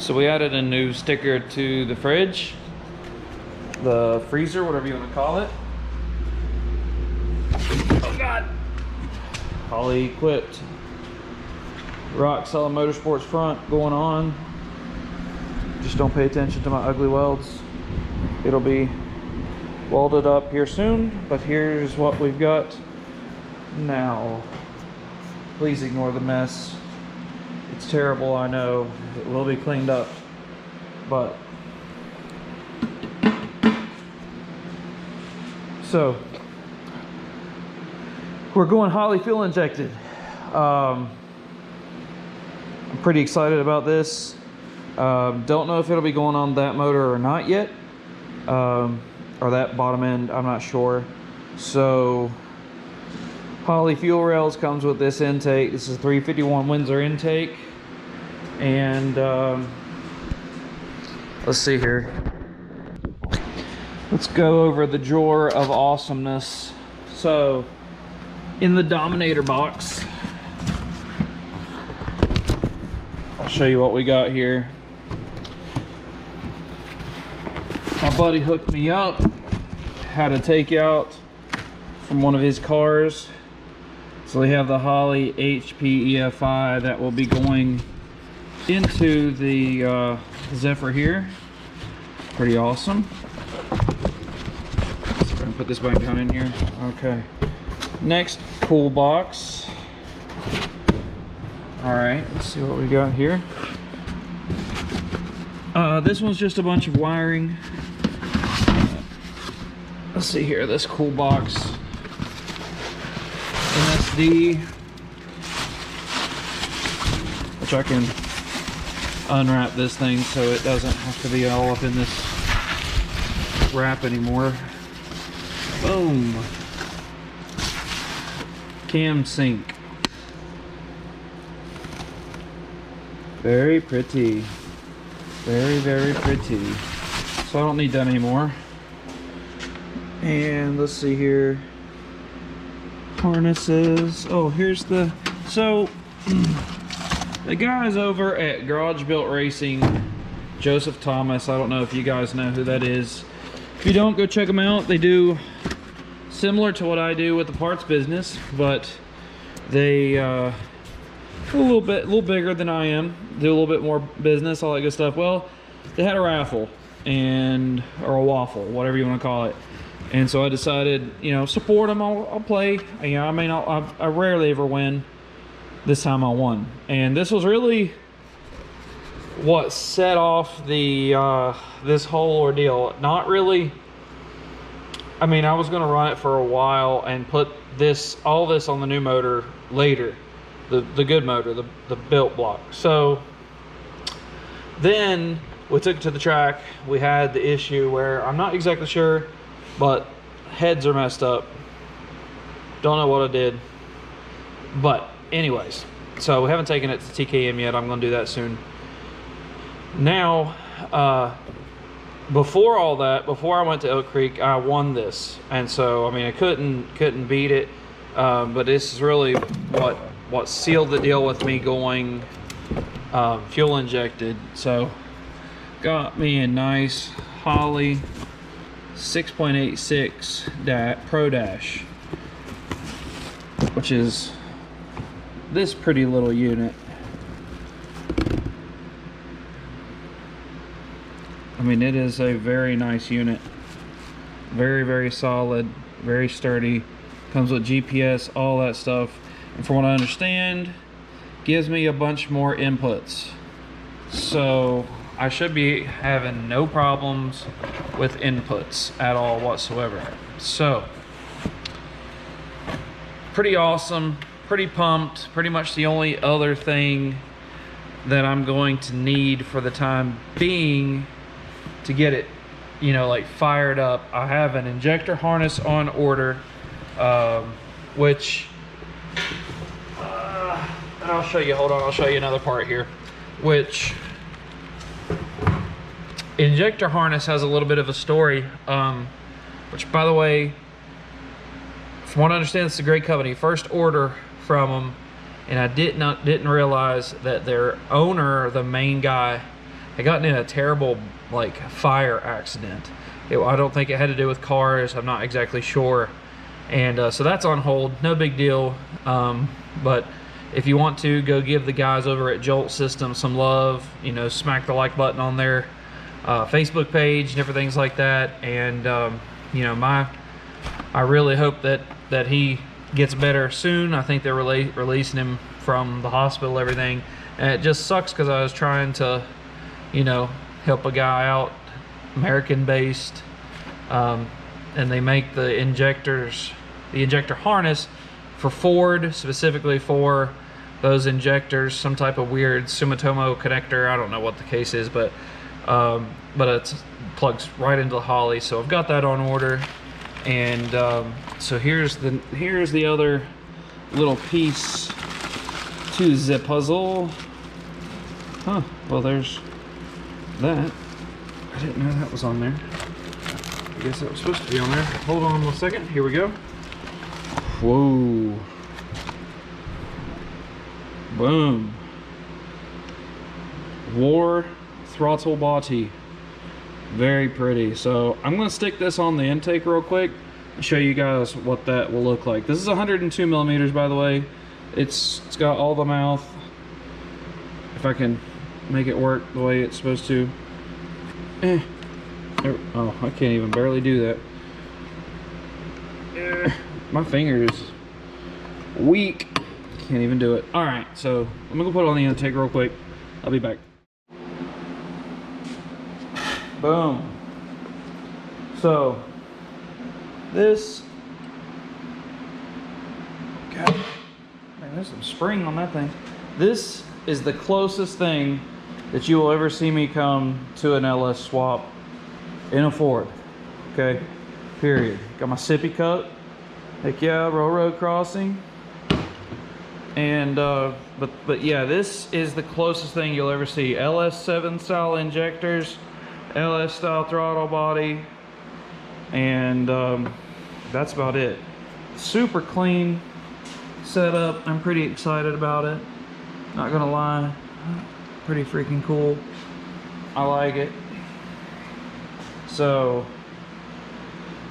So we added a new sticker to the fridge, the freezer, whatever you want to call it. Oh God! Holley equipped. Rock solid Motorsports front going on. Just don't pay attention to my ugly welds. It'll be welded up here soon, but here's what we've got now. Please ignore the mess. It's terrible, I know. It will be cleaned up, but so we're going Holley fuel injected. I'm pretty excited about this. Don't know if it'll be going on that motor or not yet, or that bottom end, I'm not sure. So Holley fuel rails comes with this intake. This is a 351 Windsor intake, and let's see here. Let's go over the drawer of awesomeness. So in the Dominator box, I'll show you what we got here. My buddy hooked me up, had a takeout from one of his cars. So we have the Holley HP EFI that will be going into the Zephyr here. Pretty awesome. So I'm gonna put this back down in here. Okay. Next cool box. All right, let's see what we got here. This one's just a bunch of wiring. Let's see here, this cool box. MSD, which I can unwrap this thing so it doesn't have to be all up in this wrap anymore. Boom. Cam sync. Very pretty. Very, very pretty. So I don't need that anymore. And let's see here. Harnesses. Oh, here's the... So, the guys over at Garage Built Racing, Joseph Thomas, I don't know if you guys know who that is. If you don't, go check them out. They do similar to what I do with the parts business, but they a little bigger than I am. Do a little bit more business, all that good stuff. Well, they had a raffle or a waffle, whatever you want to call it. And so I decided, you know, support them. I'll play. You know, I mean, I rarely ever win. This time I won, and this was really what set off the this whole ordeal. Not really. I mean, I was going to run it for a while and put all this on the new motor later, the good motor, the built block. So then we took it to the track. We had the issue where I'm not exactly sure, but heads are messed up. Don't know what I did, but anyways, so we haven't taken it to TKM yet. I'm going to do that soon. Now, before all that, before I went to Elk Creek, I won this, and so I mean I couldn't beat it. But this is really what sealed the deal with me going fuel injected. So got me a nice Holley 6.86 Pro Dash, which is this pretty little unit. I mean, it is a very nice unit. Very, very solid, very sturdy. Comes with GPS, all that stuff. And from what I understand, gives me a bunch more inputs. So I should be having no problems with inputs at all whatsoever. So pretty awesome, pretty pumped. Pretty much the only other thing that I'm going to need for the time being to get it, you know, like fired up, I have an injector harness on order, which and I'll show you, hold on, I'll show you another part here, which injector harness has a little bit of a story, which, by the way, from what I understand, it's a great company. First order from them, and I didn't realize that their owner, the main guy, had gotten in a terrible like fire accident. I don't think it had to do with cars. I'm not exactly sure. And so that's on hold. No big deal. But if you want to, go give the guys over at Jolt Systems some love. You know, smack the like button on their Facebook page and different things like that. And you know, I really hope that he gets better soon. I think they're releasing him from the hospital, everything. And it just sucks because I was trying to, you know, help a guy out, American-based, and they make the injector harness for Ford, specifically for those injectors, some type of weird Sumitomo connector. I don't know what the case is, but it plugs right into the Holley. So I've got that on order. And so here's the other little piece to the puzzle. Huh, well, there's that. I didn't know that was on there. I guess that was supposed to be on there. Hold on 1 second, here we go. Whoa. Boom. War throttle body. Very pretty. So I'm going to stick this on the intake real quick and show you guys what that will look like. This is 102 millimeters, by the way. It's got all the mouth. If I can make it work the way it's supposed to. Oh, I can't even barely do that. My fingers weak. Can't even do it. All right, so I'm gonna go put it on the intake real quick. I'll be back. Boom. So this, God, man, there's some spring on that thing. This is the closest thing that you will ever see me come to an LS swap in a Ford. Okay, period. Got my sippy cup. Heck yeah, railroad crossing. And but yeah, this is the closest thing you'll ever see. LS7 style injectors, LS style throttle body, and that's about it. Super clean setup. I'm pretty excited about it, not gonna lie. Pretty freaking cool. I like it. So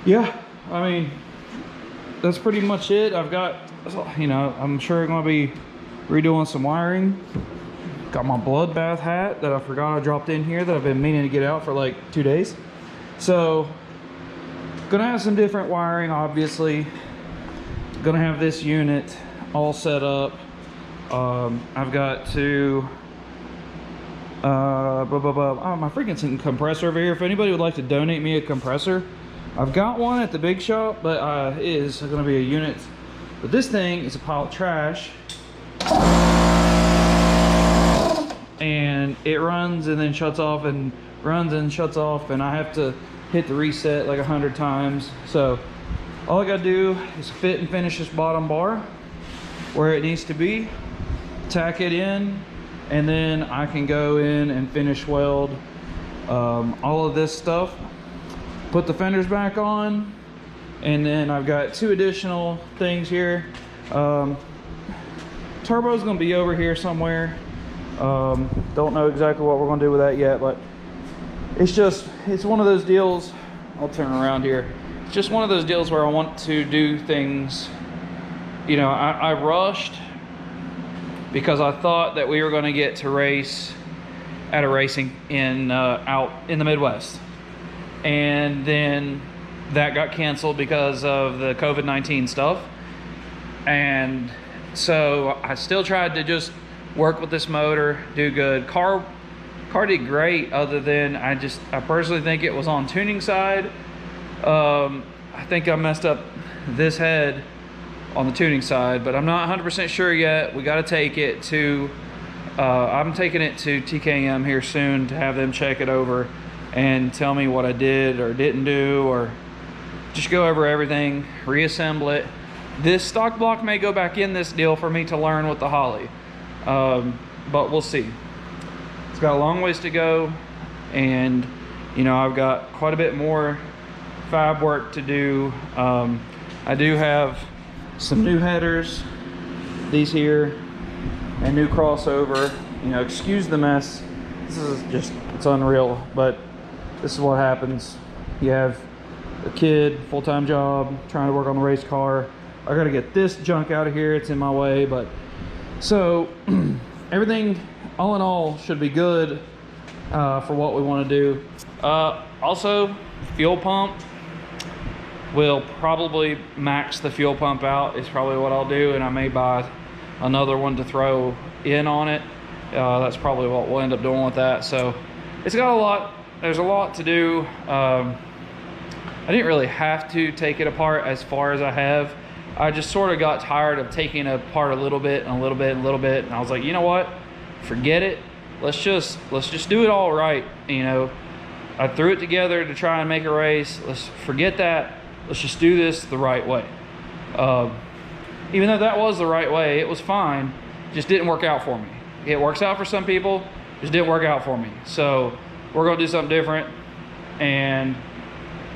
yeah, I mean, that's pretty much it. I've got, you know, I'm sure I'm gonna be redoing some wiring. Got my bloodbath hat that I forgot I dropped in here that I've been meaning to get out for like 2 days. So gonna have some different wiring, obviously. Gonna have this unit all set up. I've got to oh, my freaking compressor over here. If anybody would like to donate me a compressor, I've got one at the big shop, but it is going to be a unit. But this thing is a pile of trash, and it runs and then shuts off and runs and shuts off, and I have to hit the reset like 100 times. So all I got to do is fit and finish this bottom bar where it needs to be, tack it in, and then I can go in and finish weld all of this stuff, put the fenders back on, and then I've got 2 additional things here. Turbo's gonna be over here somewhere. Don't know exactly what we're gonna do with that yet, but it's one of those deals. I'll turn around here. It's just one of those deals where I want to do things, you know, I rushed because I thought that we were going to get to race at a racing in out in the Midwest, and then that got canceled because of the COVID-19 stuff. And so I still tried to just work with this motor, do good. Car did great, other than I personally think it was on tuning side. I think I messed up this head on the tuning side, but I'm not 100% sure yet. We got to take it to I'm taking it to TKM here soon to have them check it over and tell me what I did or didn't do, or just go over everything, reassemble it. This stock block may go back in this deal for me to learn with the Holley, but we'll see. It's got a long ways to go, and you know, I've got quite a bit more fab work to do. I do have some new headers, these here, and new crossover. You know, excuse the mess. This is just, It's unreal, but this is what happens. You have a kid, full-time job, trying to work on the race car. I gotta get this junk out of here. It's in my way, but so everything, all in all, should be good for what we want to do. Also, fuel pump. We'll probably max the fuel pump out is probably what I'll do, and I may buy another one to throw in on it. That's probably what we'll end up doing with that. So it's got a lot, there's a lot to do. I didn't really have to take it apart as far as I have. I just sort of got tired of taking it apart a little bit and a little bit and a little bit, and I was like, you know what, forget it. Let's just do it all right. You know, I threw it together to try and make a race. Let's forget that. Let's just do this the right way. Even though that was the right way, it was fine. Just didn't work out for me. It works out for some people, just didn't work out for me. So we're gonna do something different, and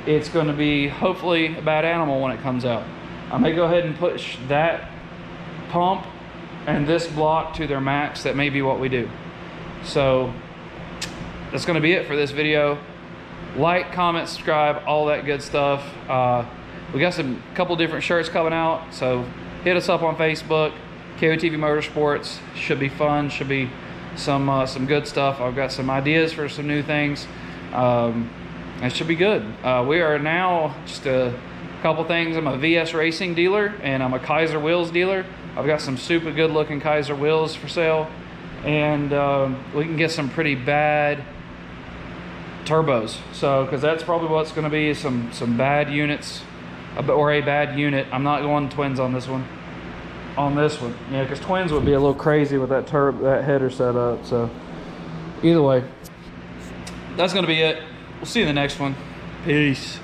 it's gonna be hopefully a bad animal when it comes out. I may go ahead and push that pump and this block to their max. That may be what we do. So that's gonna be it for this video. Like, comment, subscribe, all that good stuff. We got a couple different shirts coming out, so hit us up on Facebook, KOTV Motorsports. Should be fun, should be some good stuff. I've got some ideas for some new things. It should be good. We are now just a couple things. I'm a VS Racing dealer, and I'm a Kaiser wheels dealer. I've got some super good looking Kaiser wheels for sale, and we can get some pretty bad turbos. So, because that's probably what's going to be some bad units, or a bad unit. I'm not going twins on this one. On this one, yeah, because twins would be a little crazy with that header set up. So, either way, that's going to be it. We'll see you in the next one. Peace.